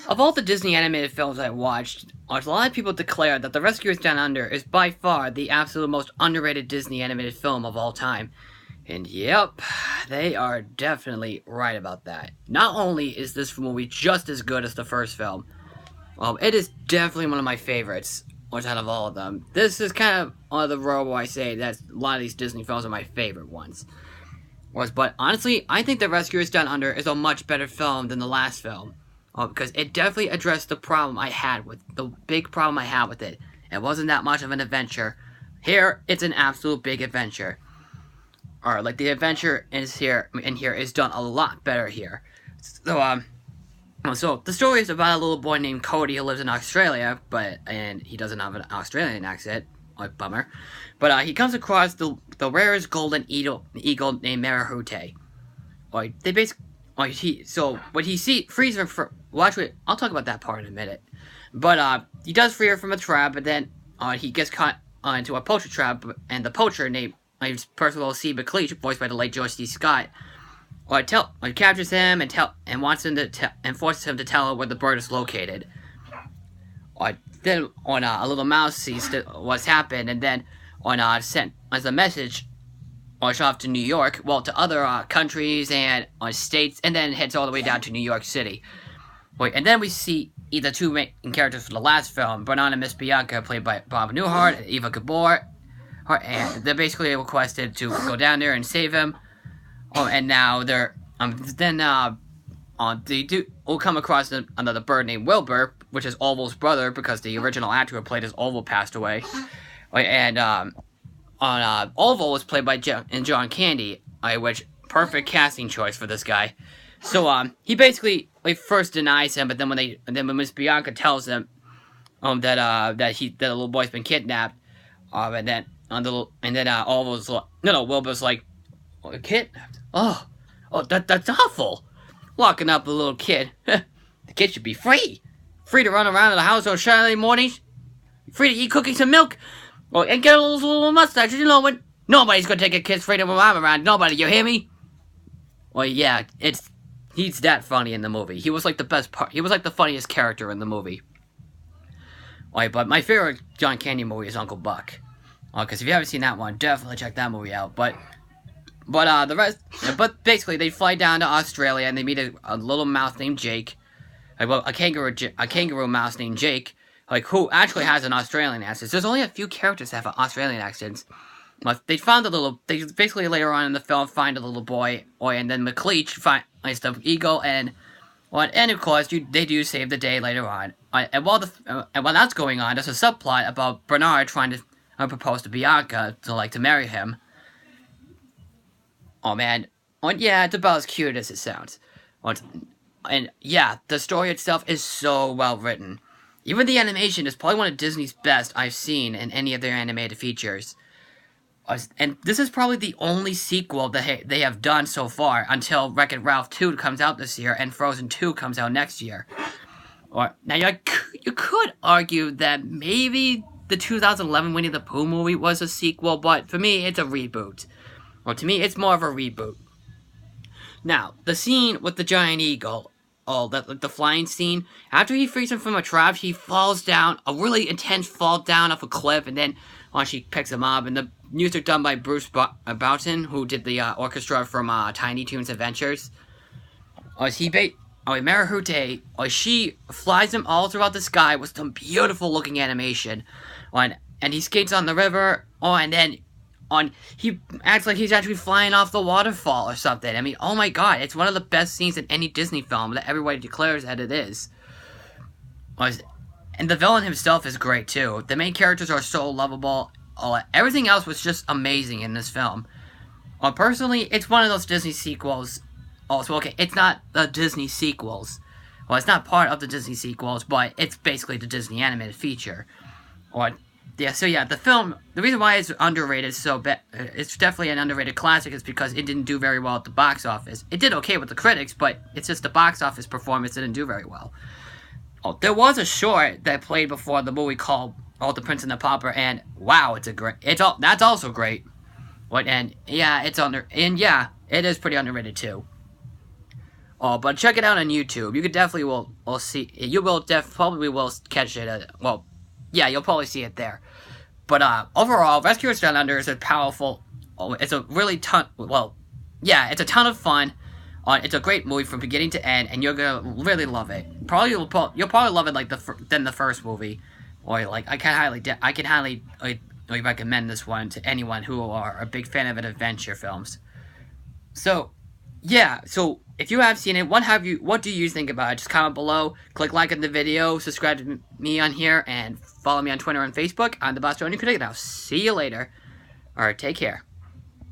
Of all the Disney animated films I watched, a lot of people declare that The Rescuers Down Under is by far the absolute most underrated Disney animated film of all time. And yep, they are definitely right about that. Not only is this movie just as good as the first film, it is definitely one of my favorites, out of all of them. This is kind of on the road where I say that a lot of these Disney films are my favorite ones. But honestly, I think The Rescuers Down Under is a much better film than the last film. Because it definitely addressed the big problem I had with it. It wasn't that much of an adventure. Here, it's an absolute big adventure. Like the adventure here is done a lot better here. So the story is about a little boy named Cody who lives in Australia, and he doesn't have an Australian accent. Like, bummer. But he comes across the rarest golden eagle named Marahute. What he frees her from... Well, actually, I'll talk about that part in a minute. But he does free her from a trap, but then he gets caught into a poacher trap, and the poacher named Percival C. McLeish, voiced by the late George C. Scott, captures him and wants him to and forces him to tell her where the bird is located. Then a little mouse sees what's happened, and then sent as a message off to New York, to other countries and states, and then heads all the way down to New York City. And then we see the two main characters from the last film, Bernard and Miss Bianca, played by Bob Newhart and Eva Gabor, and they're basically requested to go down there and save him. And now they're they will come across another bird named Wilbur, which is Orville's brother, because the original actor who played as Orville passed away. And Orville was played by John Candy, which perfect casting choice for this guy. So he basically first denies him, but then when Miss Bianca tells him that the little boy's been kidnapped, and then Orville's Wilbur's like, kidnapped? Oh, that's awful. Locking up a little kid. The kid should be free to run around in the house on Saturday mornings, free to eat cookies and milk. And get a little mustache. You know what? Nobody's gonna take a kid's freedom when I'm around. Nobody, you hear me? Yeah, he's that funny in the movie. He was like the best part. He was like the funniest character in the movie. But my favorite John Candy movie is Uncle Buck. Because if you haven't seen that one, definitely check that movie out. But basically they fly down to Australia and they meet a little mouse named Jake. A kangaroo mouse named Jake. Who actually has an Australian accent. There's only a few characters that have Australian accents. They basically later on in the film find a little boy, and then McLeish finds the eagle, and of course, they do save the day later on. And while that's going on, there's a subplot about Bernard trying to propose to Bianca to marry him. Oh man. Yeah, it's about as cute as it sounds. And yeah, the story itself is so well written. Even the animation is probably one of Disney's best I've seen in any of their animated features. And this is probably the only sequel that they have done so far until Wreck-It Ralph 2 comes out this year and Frozen 2 comes out next year. Now, you could argue that maybe the 2011 Winnie the Pooh movie was a sequel, but for me, it's a reboot. To me, it's more of a reboot. Now, the scene with the giant eagle, the flying scene, after he frees him from a trap, he falls down, a really intense fall down off a cliff, and then she picks him up, and the music done by Bruce Boughton, who did the orchestra from Tiny Toons Adventures. Marahute, she flies him all throughout the sky with some beautiful looking animation. And he skates on the river, and then he acts like he's actually flying off the waterfall or something. I mean, oh my god, it's one of the best scenes in any Disney film that everybody declares that it is. And the villain himself is great too. The main characters are so lovable. Everything else was just amazing in this film. Personally, it's one of those Disney sequels. It's not the Disney sequels. It's not part of the Disney sequels, but it's basically the Disney animated feature. The film, the reason why it's underrated it's definitely an underrated classic is because it didn't do very well at the box office. It did okay with the critics, but it's just the box office performance didn't do very well. There was a short that played before the movie called The Prince and the Pauper, and wow, that's also great. It is pretty underrated too. But check it out on YouTube. You could definitely will see. You will probably will catch it. Well, yeah, you'll probably see it there. But overall, Rescuers Down Under is a powerful. It's a really ton. Well, yeah, it's a ton of fun. It's a great movie from beginning to end, and you're gonna really love it. You'll probably love it like than the first movie, or like I can highly recommend this one to anyone who are a big fan of adventure films. So, yeah. So if you have seen it, what do you think about it? Just comment below. Click like on the video. Subscribe to me on here, and follow me on Twitter and Facebook. I'm the Bostonian Critic, and I'll see you later. Alright, take care.